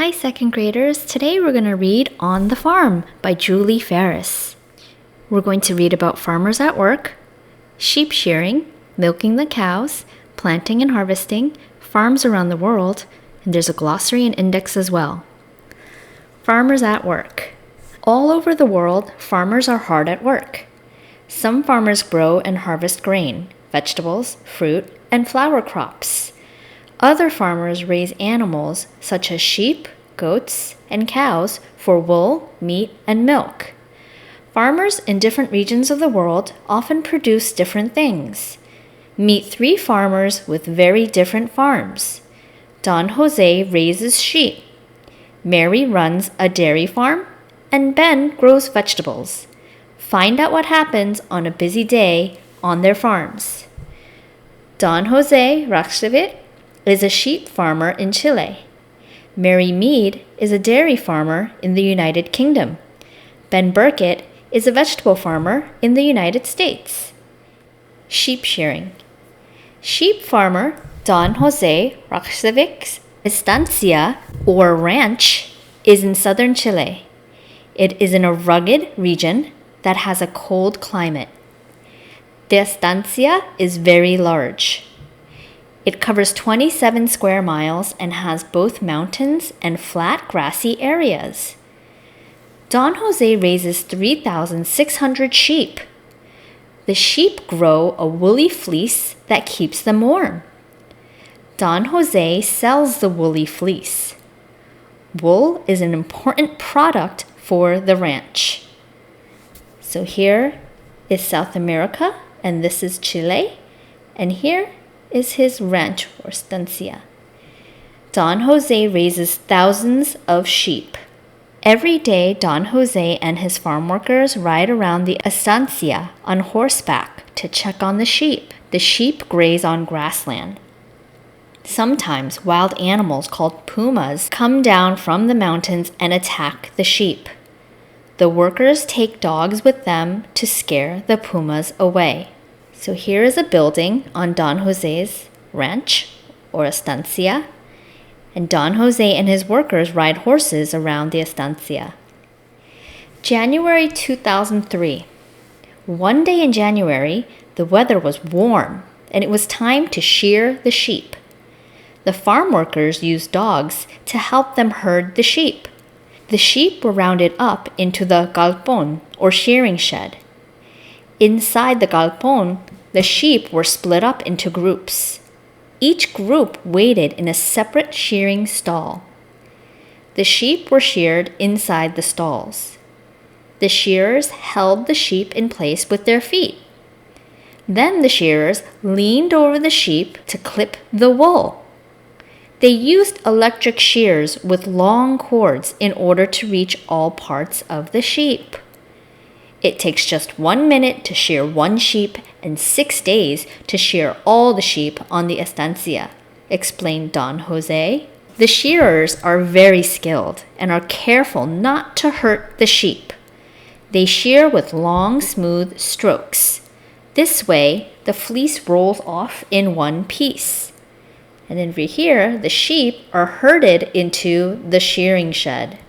Hi, second graders. Today we're going to read On the Farm by Julie Ferris. We're going to read about farmers at work, sheep shearing, milking the cows, planting and harvesting, farms around the world, and there's a glossary and index as well. Farmers at work. All over the world, farmers are hard at work. Some farmers grow and harvest grain, vegetables, fruit, and flower crops. Other farmers raise animals such as sheep, goats, and cows for wool, meat, and milk. Farmers in different regions of the world often produce different things. Meet 3 farmers with very different farms. Don Jose raises sheep. Mary runs a dairy farm, and Ben grows vegetables. Find out what happens on a busy day on their farms. Don Jose Raxevit is a sheep farmer in Chile. Mary Mead is a dairy farmer in the United Kingdom. Ben Burkett is a vegetable farmer in the United States. Sheep shearing. Sheep farmer Don Jose Raxevic's estancia or ranch is in southern Chile. It is in a rugged region that has a cold climate. The estancia is very large. It covers 27 square miles and has both mountains and flat grassy areas. Don Jose raises 3,600 sheep. The sheep grow a woolly fleece that keeps them warm. Don Jose sells the woolly fleece. Wool is an important product for the ranch. So here is South America, and this is Chile, and here is his ranch or estancia. Don Jose raises thousands of sheep. Every day, Don Jose and his farm workers ride around the estancia on horseback to check on the sheep. The sheep graze on grassland. Sometimes wild animals called pumas come down from the mountains and attack the sheep. The workers take dogs with them to scare the pumas away. So here is a building on Don Jose's ranch or estancia, and Don Jose and his workers ride horses around the estancia. January 2003. One day in January, the weather was warm and it was time to shear the sheep. The farm workers used dogs to help them herd the sheep. The sheep were rounded up into the galpon or shearing shed. Inside the galpon, the sheep were split up into groups. Each group waited in a separate shearing stall. The sheep were sheared inside the stalls. The shearers held the sheep in place with their feet. Then the shearers leaned over the sheep to clip the wool. They used electric shears with long cords in order to reach all parts of the sheep. It takes just 1 minute to shear one sheep and 6 days to shear all the sheep on the estancia, explained Don Jose. The shearers are very skilled and are careful not to hurt the sheep. They shear with long, smooth strokes. This way, the fleece rolls off in one piece. And over here, the sheep are herded into the shearing shed.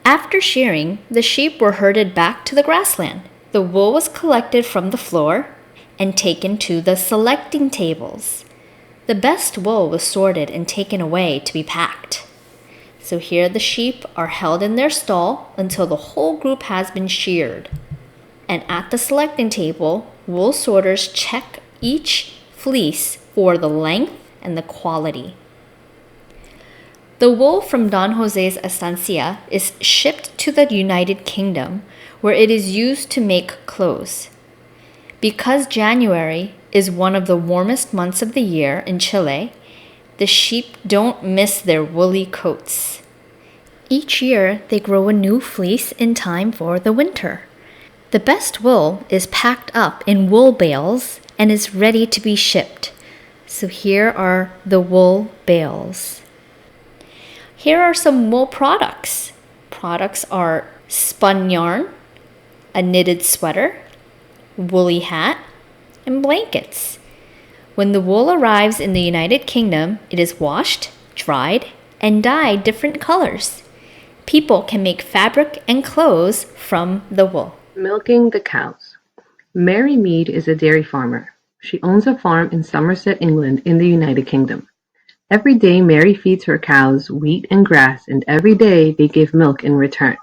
After shearing, the sheep were herded back to the grassland. The wool was collected from the floor and taken to the selecting tables. The best wool was sorted and taken away to be packed. So here the sheep are held in their stall until the whole group has been sheared. And at the selecting table, wool sorters check each fleece for the length and the quality. The wool from Don Jose's estancia is shipped to the United Kingdom, where it is used to make clothes. Because January is one of the warmest months of the year in Chile, the sheep don't miss their woolly coats. Each year, they grow a new fleece in time for the winter. The best wool is packed up in wool bales and is ready to be shipped. So here are the wool bales. Here are some wool products. Products are spun yarn, a knitted sweater, woolly hat, and blankets. When the wool arrives in the United Kingdom, it is washed, dried, and dye different colors. People can make fabric and clothes from the wool. Milking the cows. Mary Mead is a dairy farmer. She owns a farm in Somerset, England, in the United Kingdom. Every day Mary feeds her cows wheat and grass, and every day they give milk in return.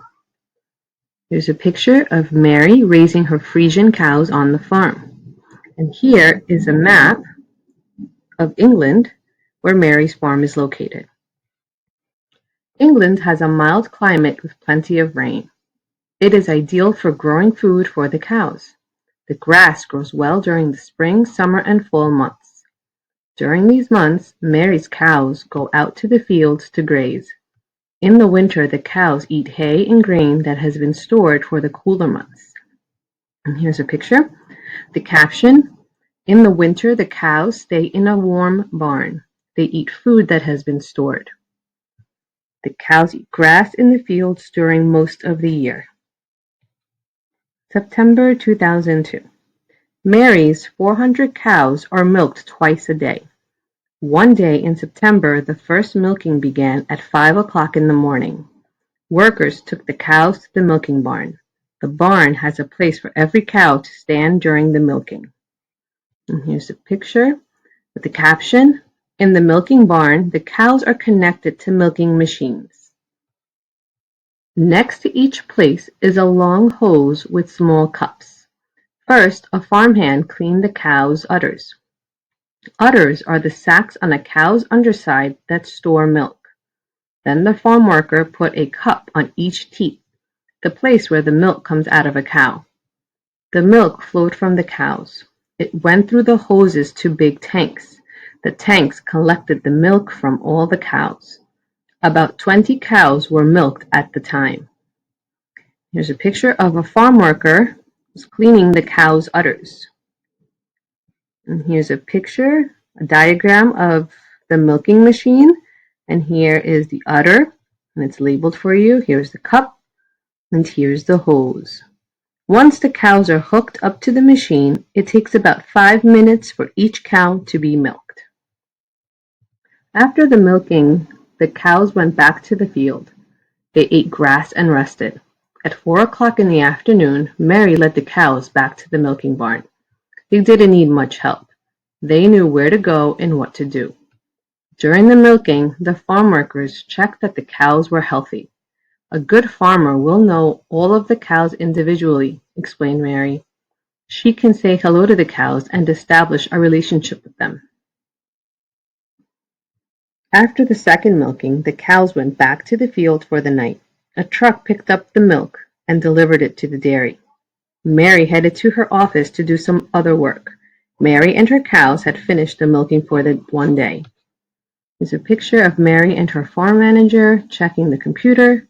Here's a picture of Mary raising her Frisian cows on the farm. And here is a map of England where Mary's farm is located. England has a mild climate with plenty of rain. It is ideal for growing food for the cows. The grass grows well during the spring, summer, and fall months. During these months, Mary's cows go out to the fields to graze. In the winter, the cows eat hay and grain that has been stored for the cooler months. And here's a picture. The caption, "In the winter, the cows stay in a warm barn. They eat food that has been stored." The cows eat grass in the fields during most of the year. September 2002. Mary's 400 cows are milked twice a day. One day in September, the first milking began at 5 o'clock in the morning. Workers took the cows to the milking barn. The barn has a place for every cow to stand during the milking. And here's a picture with the caption, "In the milking barn, the cows are connected to milking machines." Next to each place is a long hose with small cups. First, a farmhand cleaned the cow's udders. Udders are the sacs on a cow's underside that store milk. Then the farm worker put a cup on each teat, the place where the milk comes out of a cow. The milk flowed from the cows. It went through the hoses to big tanks. The tanks collected the milk from all the cows. About 20 cows were milked at the time. Here's a picture of a farm worker who's cleaning the cow's udders. And here's a picture, a diagram of the milking machine. And here is the udder, and it's labeled for you. Here's the cup, and here's the hose. Once the cows are hooked up to the machine, it takes about 5 minutes for each cow to be milked. After the milking, the cows went back to the field. They ate grass and rested. At 4 o'clock in the afternoon, Mary led the cows back to the milking barn. They didn't need much help. They knew where to go and what to do. During the milking, the farm workers checked that the cows were healthy. "A good farmer will know all of the cows individually," explained Mary. "She can say hello to the cows and establish a relationship with them." After the second milking, the cows went back to the field for the night. A truck picked up the milk and delivered it to the dairy. Mary headed to her office to do some other work. Mary and her cows had finished the milking for the one day. Here's a picture of Mary and her farm manager checking the computer.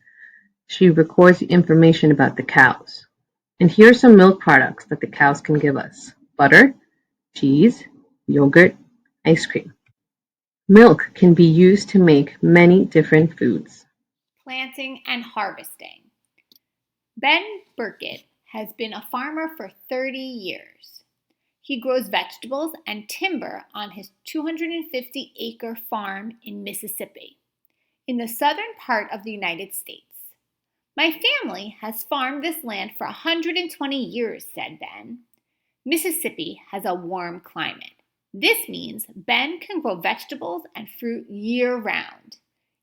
She records the information about the cows. And here are some milk products that the cows can give us: butter, cheese, yogurt, ice cream. Milk can be used to make many different foods. Planting and harvesting. Ben Burkett has been a farmer for 30 years. He grows vegetables and timber on his 250-acre farm in Mississippi, in the southern part of the United States. "My family has farmed this land for 120 years," said Ben. "Mississippi has a warm climate. This means Ben can grow vegetables and fruit year-round.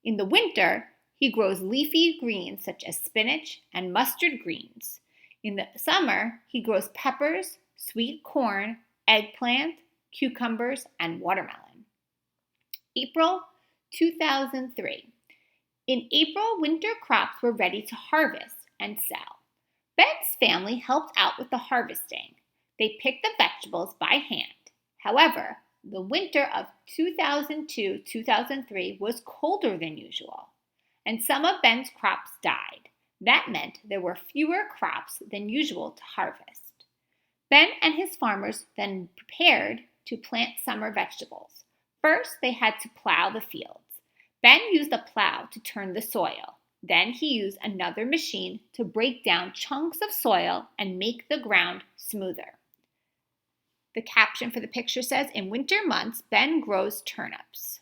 In the winter, he grows leafy greens such as spinach and mustard greens. In the summer, he grows peppers, sweet corn, eggplant, cucumbers, and watermelon." April 2003. In April, winter crops were ready to harvest and sell. Ben's family helped out with the harvesting. They picked the vegetables by hand. However, the winter of 2002-2003 was colder than usual, and some of Ben's crops died. That meant there were fewer crops than usual to harvest. Ben and his farmers then prepared to plant summer vegetables. First, they had to plow the fields. Ben used a plow to turn the soil. Then he used another machine to break down chunks of soil and make the ground smoother. The caption for the picture says, "In winter months, Ben grows turnips."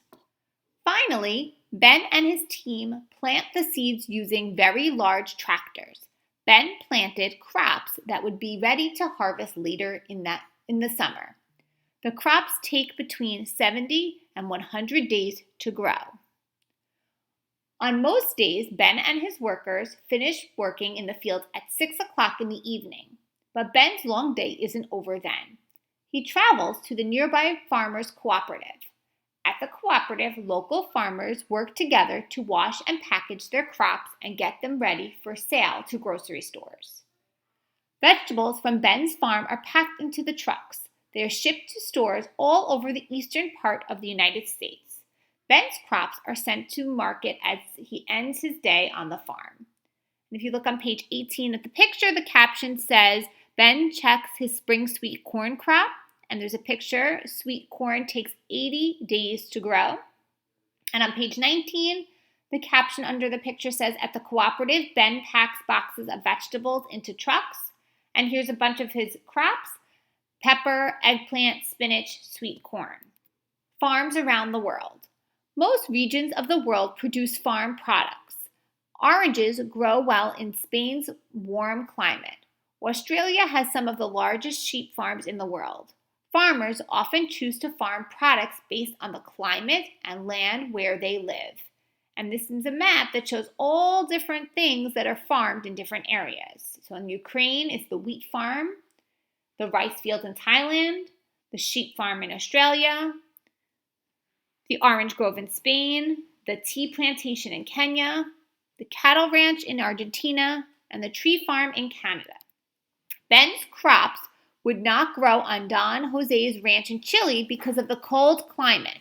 Finally, Ben and his team plant the seeds using very large tractors. Ben planted crops that would be ready to harvest later in the summer. The crops take between 70 and 100 days to grow. On most days, Ben and his workers finish working in the fields at 6 o'clock in the evening. But Ben's long day isn't over then. He travels to the nearby farmers' cooperative. At the cooperative, local farmers work together to wash and package their crops and get them ready for sale to grocery stores. Vegetables from Ben's farm are packed into the trucks. They are shipped to stores all over the eastern part of the United States. Ben's crops are sent to market as he ends his day on the farm. And if you look on page 18 of the picture, the caption says, Ben checks his spring sweet corn crop. And there's a picture. Sweet corn takes 80 days to grow. And on page 19, the caption under the picture says, at the cooperative, Ben packs boxes of vegetables into trucks. And here's a bunch of his crops: pepper, eggplant, spinach, sweet corn. Farms around the world. Most regions of the world produce farm products. Oranges grow well in Spain's warm climate. Australia has some of the largest sheep farms in the world. Farmers often choose to farm products based on the climate and land where they live. And this is a map that shows all different things that are farmed in different areas. So in Ukraine, it's the wheat farm, the rice fields in Thailand, the sheep farm in Australia, the orange grove in Spain, the tea plantation in Kenya, the cattle ranch in Argentina, and the tree farm in Canada. Ben's crops would not grow on Don Jose's ranch in Chile because of the cold climate.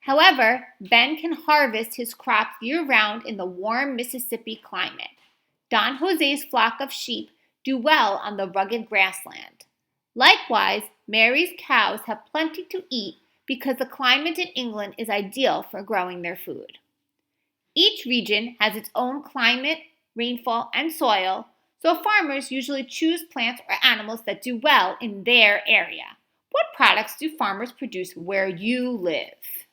However, Ben can harvest his crops year-round in the warm Mississippi climate. Don Jose's flock of sheep do well on the rugged grassland. Likewise, Mary's cows have plenty to eat because the climate in England is ideal for growing their food. Each region has its own climate, rainfall, and soil, so farmers usually choose plants or animals that do well in their area. What products do farmers produce where you live?